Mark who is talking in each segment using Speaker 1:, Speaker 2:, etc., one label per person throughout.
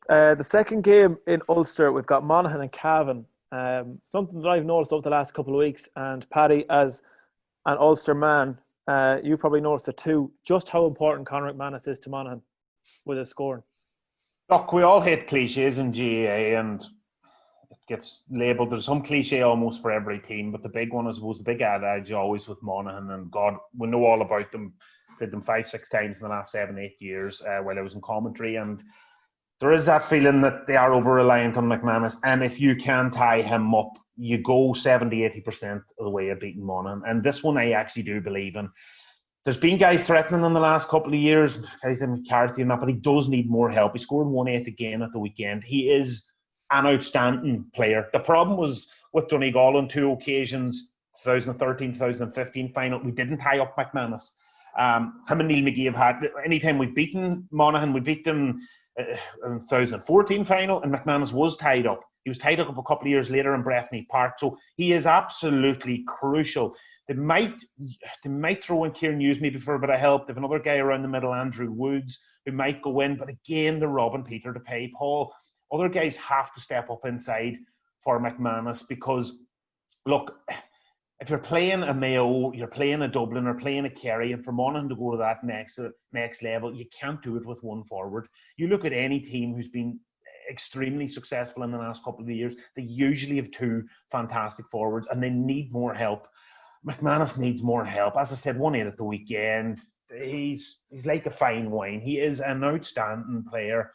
Speaker 1: The second game in Ulster, we've got Monaghan and Cavan. Something that I've noticed over the last couple of weeks, and Paddy, as an Ulster man, you probably noticed it too, just how important Conor McManus is to Monaghan with his scoring.
Speaker 2: Look, we all hate cliches in GAA, and it gets labelled. There's some cliche almost for every team, but the big one, I suppose, the big adage always with Monaghan, and God, we know all about them. Did them 5-6 times in the last 7-8 years while I was in commentary, and there is that feeling that they are over-reliant on McManus, and if you can tie him up, you go 70-80% of the way of beating Monaghan. And this one I actually do believe in. There's been guys threatening in the last couple of years, guys in McCarthy and that, but he does need more help. He scored 1-8 again at the weekend. He is an outstanding player. The problem was with Donegal on 2 occasions, 2013, 2015 final, we didn't tie up McManus. Him and Neil McGee have had, anytime we've beaten Monaghan, we beat them in 2014 final, and McManus was tied up. He was tied up a couple of years later in Breffni Park. So he is absolutely crucial. They might throw in Kieran Hughes maybe for a bit of help. They have another guy around the middle, Andrew Woods, who might go in. But again, they're robbing Peter to pay Paul. Other guys have to step up inside for McManus because, look, if you're playing a Mayo, you're playing a Dublin, or playing a Kerry, and for Monaghan to go to that next level, you can't do it with one forward. You look at any team who's been extremely successful in the last couple of years, they usually have two fantastic forwards, and they need more help. McManus needs more help. As I said, 1-8 at the weekend. He's like a fine wine. He is an outstanding player.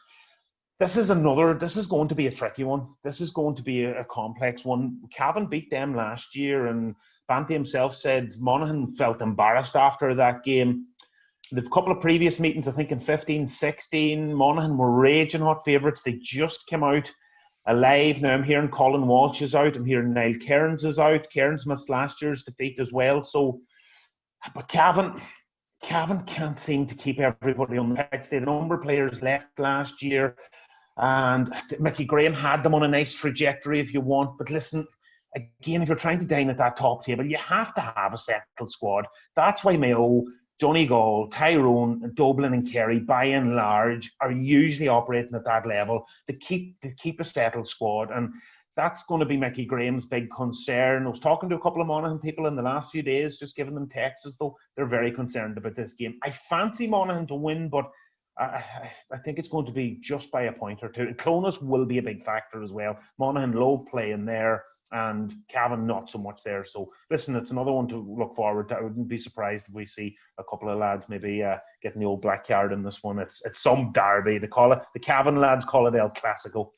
Speaker 2: This is going to be a tricky one. This is going to be a complex one. Cavan beat them last year, and Banty himself said Monaghan felt embarrassed after that game. The couple of previous meetings, I think in 15-16, Monaghan were raging hot favourites. They just came out alive. Now I'm hearing Colin Walsh is out. I'm hearing Niall Cairns is out. Cairns missed last year's defeat as well. So, but Cavan can't seem to keep everybody on the pitch. They had a number of players left last year, and Mickey Graham had them on a nice trajectory if you want. But listen, again, if you're trying to dine at that top table, you have to have a settled squad. That's why Mayo, Donegal, Tyrone, Dublin and Kerry, by and large, are usually operating at that level to keep a settled squad. And that's going to be Mickey Graham's big concern. I was talking to a couple of Monaghan people in the last few days, just giving them texts as though they're very concerned about this game. I fancy Monaghan to win, but I think it's going to be just by a point or two. And Clonus will be a big factor as well. Monaghan love playing there, and Cavan not so much there. So listen, it's another one to look forward to. I wouldn't be surprised if we see a couple of lads maybe getting the old black card in this one. It's some derby. They call it, the Cavan lads call it El Clasico.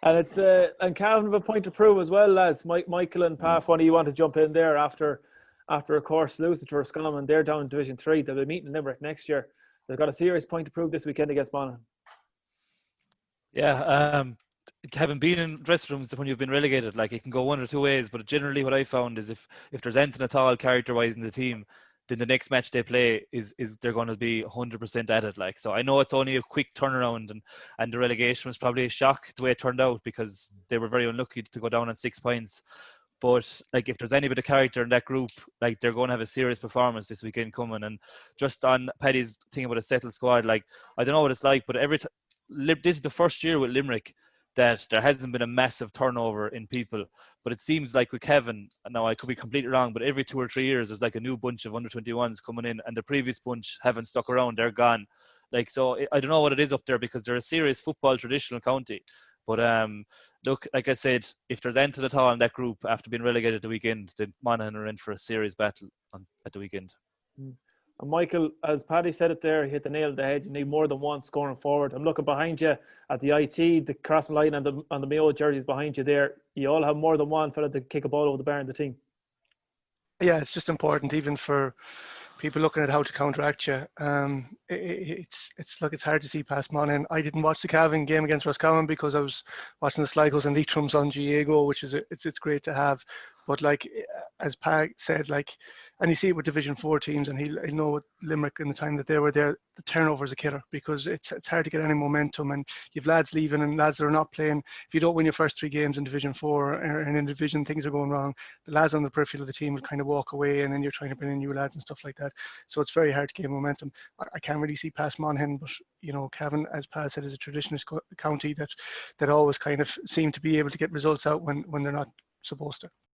Speaker 1: And it's and Cavan have a point to prove as well, lads. Michael and Pa, funny you want to jump in there after of course losing to Roscommon. They're down in Division 3. They'll be meeting Limerick next year. They've got a serious point to prove this weekend against Monaghan.
Speaker 3: Yeah, having been in dressing rooms when you've been relegated, like, it can go one or two ways, but generally what I found is if there's anything at all character-wise in the team, then the next match they play is they're going to be 100% at it. Like, so I know it's only a quick turnaround, and the relegation was probably a shock the way it turned out because they were very unlucky to go down on 6 points. But like, if there's any bit of character in that group, like, they're going to have a serious performance this weekend coming. And just on Paddy's thing about a settled squad, like, I don't know what it's like, but this is the first year with Limerick that there hasn't been a massive turnover in people. But it seems like with Kevin, now I could be completely wrong, but every 2 or 3 years there's like a new bunch of under-21s coming in, and the previous bunch haven't stuck around, they're gone. Like, so I don't know what it is up there because they're a serious football traditional county. But look, like I said, if there's anything at all in that group after being relegated the weekend, then Monaghan are in for a serious battle at the weekend.
Speaker 1: And Michael, as Paddy said it there, he hit the nail on the head. You need more than one scoring forward. I'm looking behind you at the IT, the cross line, and the Mayo jerseys behind you there. You all have more than one fella to kick a ball over the bar in the team.
Speaker 4: Yeah, it's just important, even for people looking at how to counteract you. It's hard to see past Monaghan. I didn't watch the Cavan game against Roscommon because I was watching the Sligo's and Leitrim's on GA Go, which is it's great to have. But like as Pat said, like, and you see it with Division 4 teams, and he'll know with Limerick in the time that they were there, the turnover is a killer because it's hard to get any momentum, and you've lads leaving and lads that are not playing. If you don't win your first 3 games in Division 4 and in Division things are going wrong, the lads on the periphery of the team will kind of walk away, and then you're trying to bring in new lads and stuff like that. So it's very hard to gain momentum. I can't really see past Monaghan, but you know, Cavan, as Pat said, is a traditionalist county that always kind of seem to be able to get results out when they're not supposed to.